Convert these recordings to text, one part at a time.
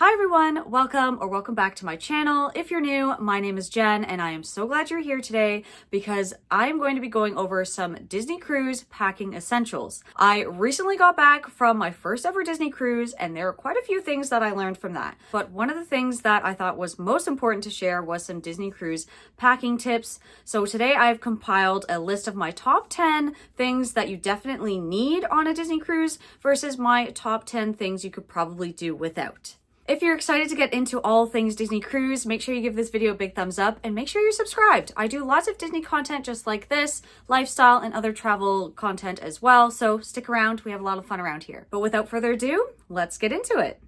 Hi everyone, welcome back to my channel. If you're new, my name is Jen and I am so glad you're here today because I'm going to be going over some Disney cruise packing essentials. I recently got back from my first ever Disney cruise and there are quite a few things that I learned from that. But one of the things that I thought was most important to share was some Disney cruise packing tips. So today I've compiled a list of my top 10 things that you definitely need on a Disney cruise versus my top 10 things you could probably do without. If you're excited to get into all things Disney Cruise, make sure you give this video a big thumbs up and make sure you're subscribed. I do lots of Disney content just like this, lifestyle and other travel content as well, so stick around, we have a lot of fun around here. But without further ado, let's get into it.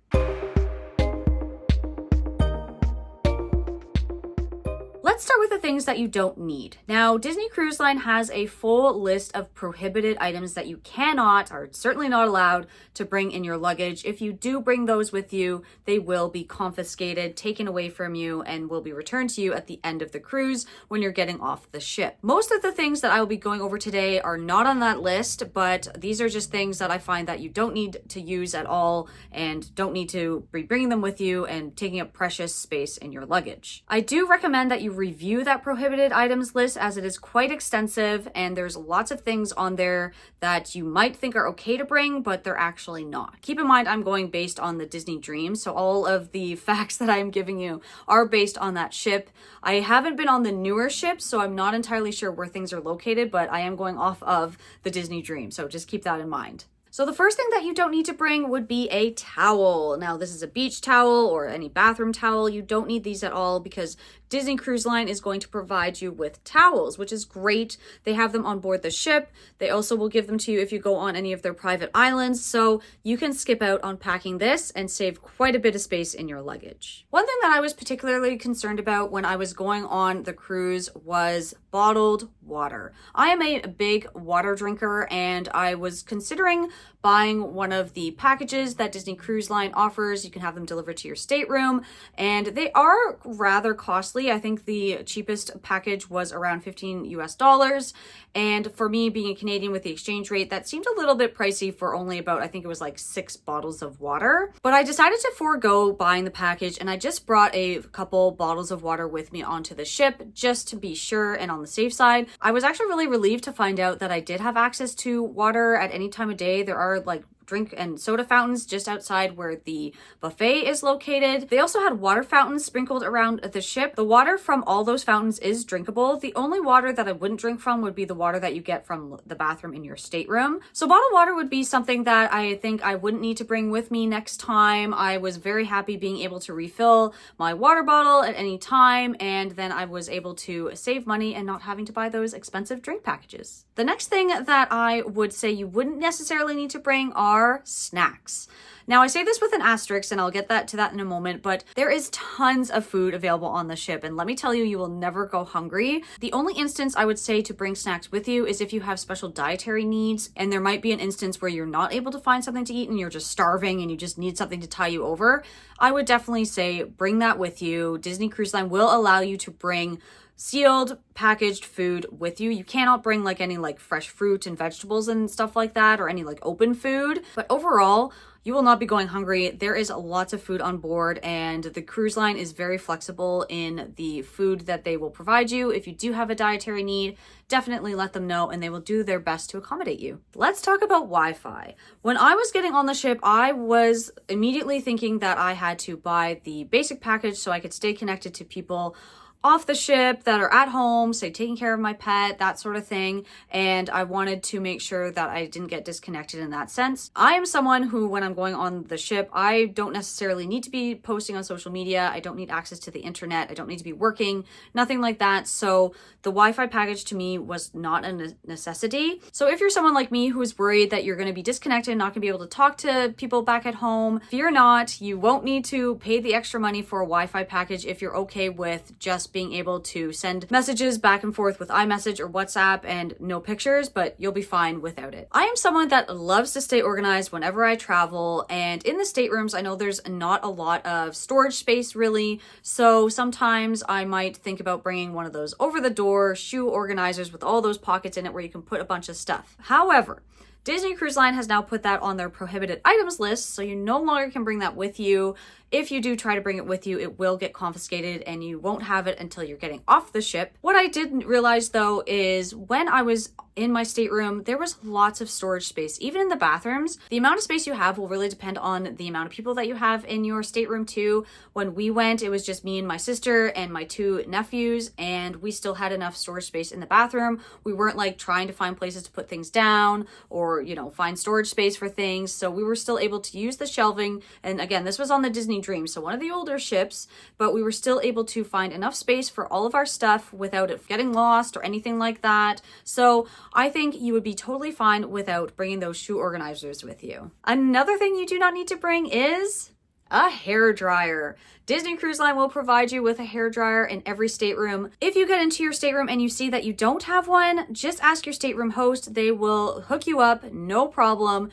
Let's start with the things that you don't need. Now, Disney Cruise Line has a full list of prohibited items that you cannot, or certainly not allowed, to bring in your luggage. If you do bring those with you, they will be confiscated, taken away from you, and will be returned to you at the end of the cruise when you're getting off the ship. Most of the things that I will be going over today are not on that list, but these are just things that I find that you don't need to use at all and don't need to be bringing them with you and taking up precious space in your luggage. I do recommend that you review that prohibited items list as it is quite extensive and there's lots of things on there that you might think are okay to bring, but they're actually not. Keep in mind, I'm going based on the Disney Dream, so all of the facts that I'm giving you are based on that ship. I haven't been on the newer ships, so I'm not entirely sure where things are located, but I am going off of the Disney Dream, so just keep that in mind. So the first thing that you don't need to bring would be a towel. Now this is a beach towel or any bathroom towel. You don't need these at all because Disney Cruise Line is going to provide you with towels, which is great. They have them on board the ship. They also will give them to you if you go on any of their private islands. So you can skip out on packing this and save quite a bit of space in your luggage. One thing that I was particularly concerned about when I was going on the cruise was bottled water. I am a big water drinker and I was considering buying one of the packages that Disney Cruise Line offers. You can have them delivered to your stateroom and they are rather costly. I think the cheapest package was around $15 US. And for me being a Canadian with the exchange rate, that seemed a little bit pricey for only about, I think it was like 6 bottles of water. But I decided to forego buying the package and I just brought a couple bottles of water with me onto the ship just to be sure and on the safe side. I was actually really relieved to find out that I did have access to water at any time of day. There are like drink and soda fountains just outside where the buffet is located. They also had water fountains sprinkled around the ship. The water from all those fountains is drinkable. The only water that I wouldn't drink from would be the water that you get from the bathroom in your stateroom. So bottled water would be something that I think I wouldn't need to bring with me next time. I was very happy being able to refill my water bottle at any time, and then I was able to save money and not having to buy those expensive drink packages. The next thing that I would say you wouldn't necessarily need to bring are snacks. Now I say this with an asterisk and I'll get to that in a moment, but there is tons of food available on the ship and let me tell you, you will never go hungry. The only instance I would say to bring snacks with you is if you have special dietary needs and there might be an instance where you're not able to find something to eat and you're just starving and you just need something to tie you over. I would definitely say bring that with you. Disney Cruise Line will allow you to bring sealed packaged food with you. You cannot bring like any like fresh fruit and vegetables and stuff like that or any like open food, but overall you will not be going hungry. There is lots of food on board and the cruise line is very flexible in the food that they will provide you. If you do have a dietary need, definitely let them know and they will do their best to accommodate you. Let's talk about Wi-Fi. When I was getting on the ship, I was immediately thinking that I had to buy the basic package so I could stay connected to people off the ship that are at home, say taking care of my pet, that sort of thing. And I wanted to make sure that I didn't get disconnected in that sense. I am someone who, when I'm going on the ship, I don't necessarily need to be posting on social media. I don't need access to the internet. I don't need to be working, nothing like that. So the Wi-Fi package to me was not a necessity. So if you're someone like me who is worried that you're going to be disconnected, not going to be able to talk to people back at home, fear not. You won't need to pay the extra money for a Wi-Fi package if you're okay with just being able to send messages back and forth with iMessage or WhatsApp and no pictures, but you'll be fine without it. I am someone that loves to stay organized whenever I travel, and in the staterooms, I know there's not a lot of storage space really, so sometimes I might think about bringing one of those over-the-door shoe organizers with all those pockets in it where you can put a bunch of stuff. However, Disney Cruise Line has now put that on their prohibited items list, so you no longer can bring that with you. if you do try to bring it with you, it will get confiscated and you won't have it until you're getting off the ship. What I didn't realize though is when I was in my stateroom, there was lots of storage space. Even in the bathrooms, the amount of space you have will really depend on the amount of people that you have in your stateroom too. When we went, it was just me and my sister and my 2 nephews, and we still had enough storage space in the bathroom. We weren't like trying to find places to put things down or, you know, find storage space for things. So we were still able to use the shelving. And again, this was on the Disney Dream, so one of the older ships, but we were still able to find enough space for all of our stuff without it getting lost or anything like that. So I think you would be totally fine without bringing those shoe organizers with you. Another thing you do not need to bring is a hair dryer. Disney Cruise Line will provide you with a hair dryer in every stateroom. If you get into your stateroom and you see that you don't have one, just ask your stateroom host. They will hook you up, no problem.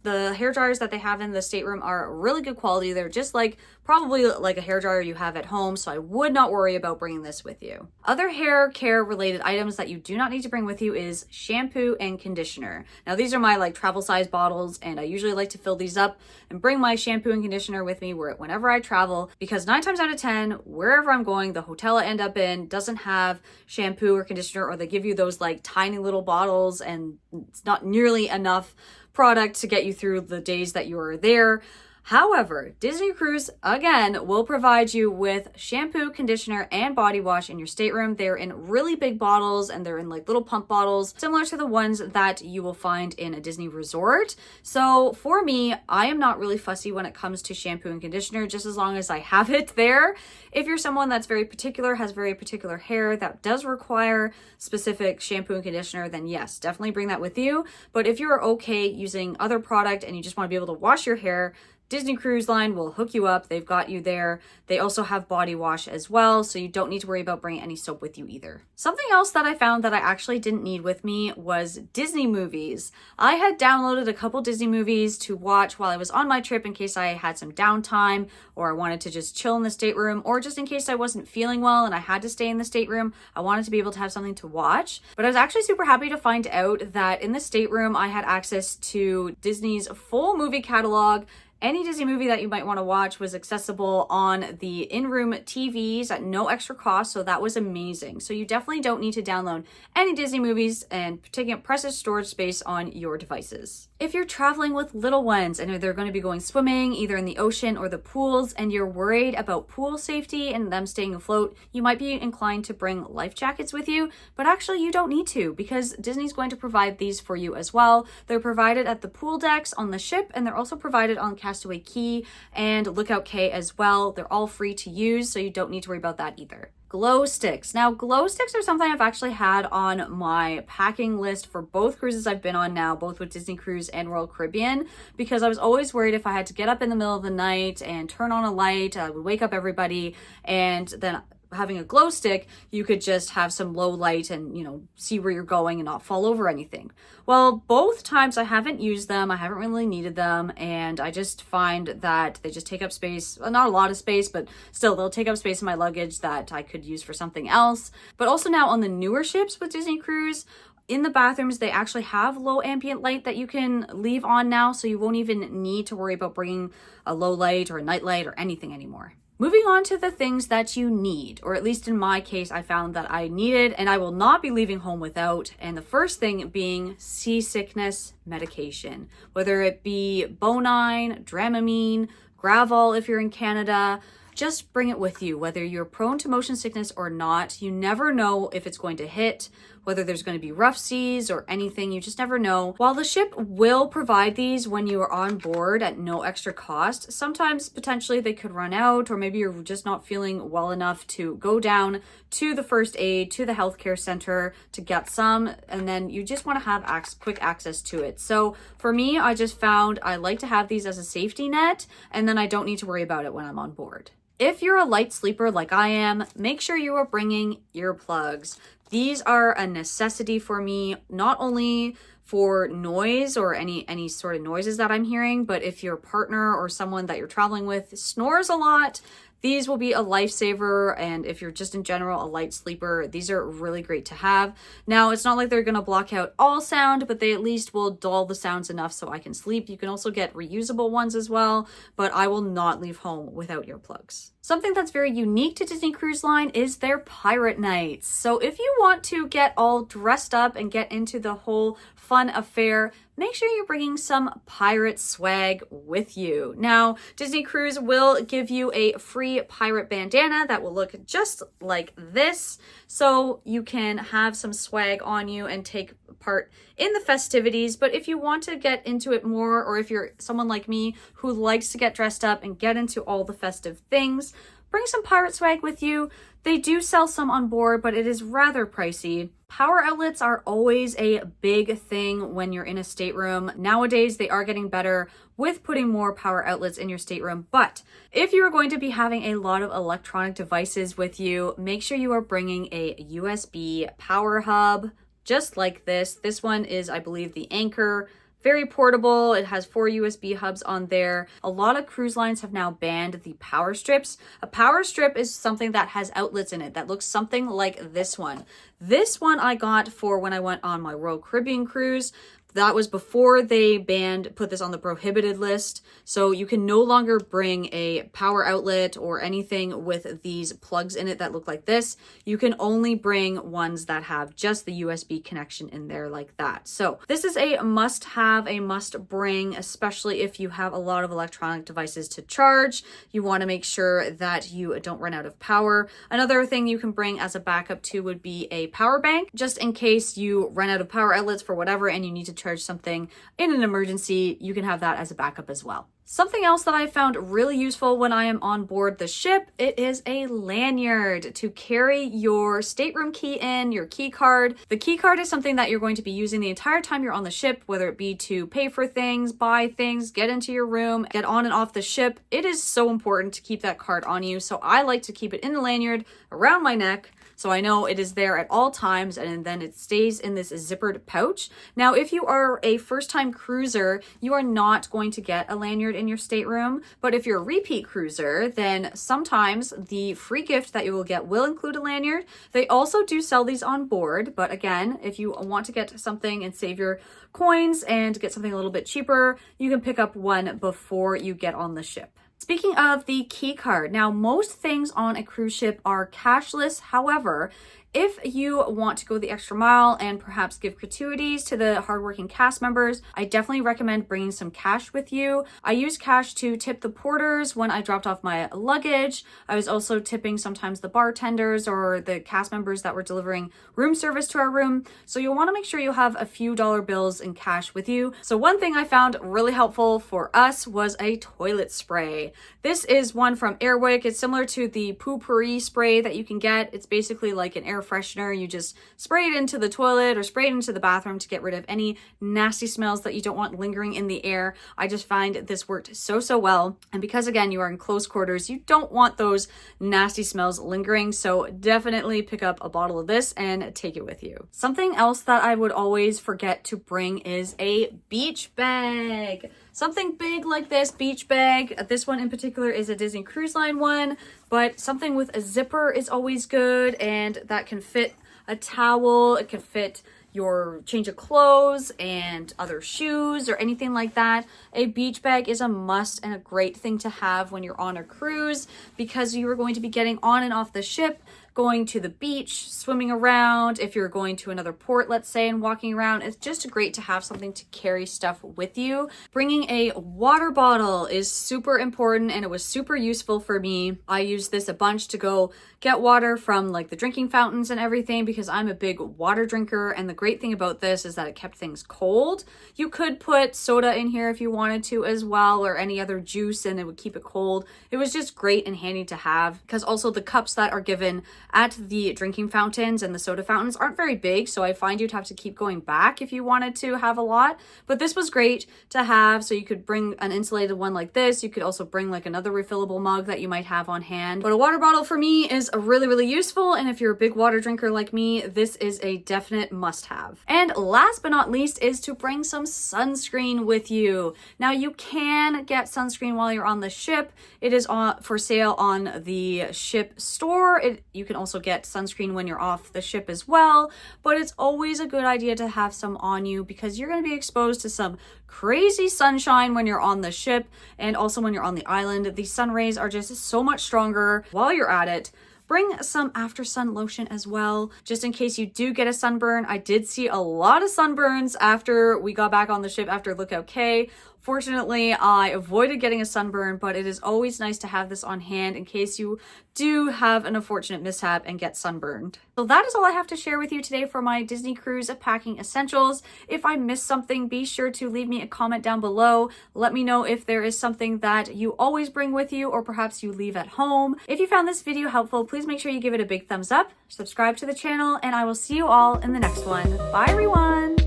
The hair dryers that they have in the stateroom are really good quality. They're just like probably like a hair dryer you have at home, so I would not worry about bringing this with you. Other hair care related items that you do not need to bring with you is shampoo and conditioner. Now these are my like travel size bottles, and I usually like to fill these up and bring my shampoo and conditioner with me whenever I travel, because 9 times out of 10, wherever I'm going, the hotel I end up in doesn't have shampoo or conditioner, or they give you those like tiny little bottles and it's not nearly enough product to get you through the days that you are there. However, Disney Cruise, again, will provide you with shampoo, conditioner, and body wash in your stateroom. They're in really big bottles, and they're in like little pump bottles, similar to the ones that you will find in a Disney resort. So for me, I am not really fussy when it comes to shampoo and conditioner, just as long as I have it there. If you're someone that's very particular, has very particular hair that does require specific shampoo and conditioner, then yes, definitely bring that with you. But if you're okay using other product and you just want to be able to wash your hair, Disney Cruise Line will hook you up. They've got you there. They also have body wash as well, so you don't need to worry about bringing any soap with you either. Something else that I found that I actually didn't need with me was Disney movies. I had downloaded a couple Disney movies to watch while I was on my trip in case I had some downtime or I wanted to just chill in the stateroom, or just in case I wasn't feeling well and I had to stay in the stateroom. I wanted to be able to have something to watch. But I was actually super happy to find out that in the stateroom I had access to Disney's full movie catalog. Any Disney movie that you might want to watch was accessible on the in-room TVs at no extra cost, so that was amazing. So you definitely don't need to download any Disney movies and taking up precious storage space on your devices. If you're traveling with little ones and they're going to be going swimming either in the ocean or the pools, and you're worried about pool safety and them staying afloat, you might be inclined to bring life jackets with you, but actually you don't need to, because Disney's going to provide these for you as well. They're provided at the pool decks on the ship, and they're also provided on Castaway Cay and Lookout Cay as well. They're all free to use, so you don't need to worry about that either. Glow sticks. Now, glow sticks are something I've actually had on my packing list for both cruises I've been on now, both with Disney Cruise and Royal Caribbean, because I was always worried if I had to get up in the middle of the night and turn on a light, I would wake up everybody, and then having a glow stick, you could just have some low light and, you know, see where you're going and not fall over anything. Well, both times I haven't used them. I haven't really needed them. And I just find that they just take up space, well, not a lot of space, but still they'll take up space in my luggage that I could use for something else. But also now on the newer ships with Disney Cruise, in the bathrooms, they actually have low ambient light that you can leave on now. So you won't even need to worry about bringing a low light or a night light or anything anymore. Moving on to the things that you need, or at least in my case, I found that I needed and I will not be leaving home without. And the first thing being seasickness medication, whether it be Bonine, Dramamine, Gravol if you're in Canada. Just bring it with you, whether you're prone to motion sickness or not. You never know if it's going to hit, whether there's going to be rough seas or anything. You just never know. While the ship will provide these when you are on board at no extra cost, sometimes potentially they could run out, or maybe you're just not feeling well enough to go down to the first aid, to the healthcare center to get some, and then you just want to have quick access to it. So for me, I just found I like to have these as a safety net, and then I don't need to worry about it when I'm on board. If you're a light sleeper like I am, make sure you are bringing earplugs. These are a necessity for me, not only for noise or any sort of noises that I'm hearing, but if your partner or someone that you're traveling with snores a lot, these will be a lifesaver. And if you're just in general a light sleeper, these are really great to have. Now, it's not like they're going to block out all sound, but they at least will dull the sounds enough so I can sleep. You can also get reusable ones as well, but I will not leave home without earplugs. Something that's very unique to Disney Cruise Line is their pirate nights. So if you want to get all dressed up and get into the whole fun affair, make sure you're bringing some pirate swag with you. Now, Disney Cruise will give you a free pirate bandana that will look just like this, so you can have some swag on you and take part in the festivities. But if you want to get into it more, or if you're someone like me who likes to get dressed up and get into all the festive things, bring some pirate swag with you. They do sell some on board, but it is rather pricey. Power outlets are always a big thing when you're in a stateroom. Nowadays, they are getting better with putting more power outlets in your stateroom. But if you are going to be having a lot of electronic devices with you, make sure you are bringing a USB power hub, just like this. This one is, I believe, the Anchor. Very portable. It has 4 USB hubs on there. A lot of cruise lines have now banned the power strips. A power strip is something that has outlets in it that looks something like this one. This one I got for when I went on my Royal Caribbean cruise. That was before they put this on the prohibited list. So you can no longer bring a power outlet or anything with these plugs in it that look like this. You can only bring ones that have just the USB connection in there like that. So this is a must have, a must bring, especially if you have a lot of electronic devices to charge. You want to make sure that you don't run out of power. Another thing you can bring as a backup too would be a power bank, just in case you run out of power outlets for whatever and you need to charge something in an emergency. You can have that as a backup as well. Something else that I found really useful when I am on board the ship, it is a lanyard to carry your stateroom key in, your key card. The key card is something that you're going to be using the entire time you're on the ship, whether it be to pay for things, buy things, get into your room, get on and off the ship. It is so important to keep that card on you. So I like to keep it in the lanyard around my neck, so I know it is there at all times, and then it stays in this zippered pouch. Now, if you are a first-time cruiser, you are not going to get a lanyard in your stateroom, but if you're a repeat cruiser, then sometimes the free gift that you will get will include a lanyard. They also do sell these on board, but again, if you want to get something and save your coins and get something a little bit cheaper, you can pick up one before you get on the ship. Speaking of the key card, now most things on a cruise ship are cashless. However, if you want to go the extra mile and perhaps give gratuities to the hardworking cast members, I definitely recommend bringing some cash with you. I use cash to tip the porters when I dropped off my luggage. I was also tipping sometimes the bartenders or the cast members that were delivering room service to our room. So you'll want to make sure you have a few dollar bills in cash with you. So one thing I found really helpful for us was a toilet spray. This is one from Airwick. It's similar to the Poo-Pourri spray that you can get. It's basically like an air freshener. You just spray it into the toilet or spray it into the bathroom to get rid of any nasty smells that you don't want lingering in the air. I just find this worked so well. And because again, you are in close quarters, you don't want those nasty smells lingering. So definitely pick up a bottle of this and take it with you. Something else that I would always forget to bring is a beach bag. Something big like this beach bag. This one in particular is a Disney Cruise Line one, but something with a zipper is always good, and that can fit a towel. It can fit your change of clothes and other shoes or anything like that. A beach bag is a must and a great thing to have when you're on a cruise, because you are going to be getting on and off the ship, going to the beach, swimming around. If you're going to another port, let's say, and walking around, it's just great to have something to carry stuff with you. Bringing a water bottle is super important, and it was super useful for me. I use this a bunch to go get water from like the drinking fountains and everything, because I'm a big water drinker. And the great thing about this is that it kept things cold. You could put soda in here if you wanted to as well, or any other juice, and it would keep it cold. It was just great and handy to have, because also the cups that are given at the drinking fountains and the soda fountains aren't very big, so I find you'd have to keep going back if you wanted to have a lot. But this was great to have, so you could bring an insulated one like this. You could also bring like another refillable mug that you might have on hand. But a water bottle for me is really, really useful, and if you're a big water drinker like me, this is a definite must-have. And last but not least is to bring some sunscreen with you. Now, you can get sunscreen while you're on the ship. It is for sale on the ship store. You can also get sunscreen when you're off the ship as well, but it's always a good idea to have some on you because you're going to be exposed to some crazy sunshine when you're on the ship, and also when you're on the island. The sun rays are just so much stronger while you're at it. Bring some after sun lotion as well, just in case you do get a sunburn. I did see a lot of sunburns after we got back on the ship after Lookout Cay. Fortunately, I avoided getting a sunburn, but it is always nice to have this on hand in case you do have an unfortunate mishap and get sunburned. So that is all I have to share with you today for my Disney Cruise packing essentials. If I missed something, be sure to leave me a comment down below. Let me know if there is something that you always bring with you or perhaps you leave at home. If you found this video helpful, please make sure you give it a big thumbs up, subscribe to the channel, and I will see you all in the next one. Bye, everyone!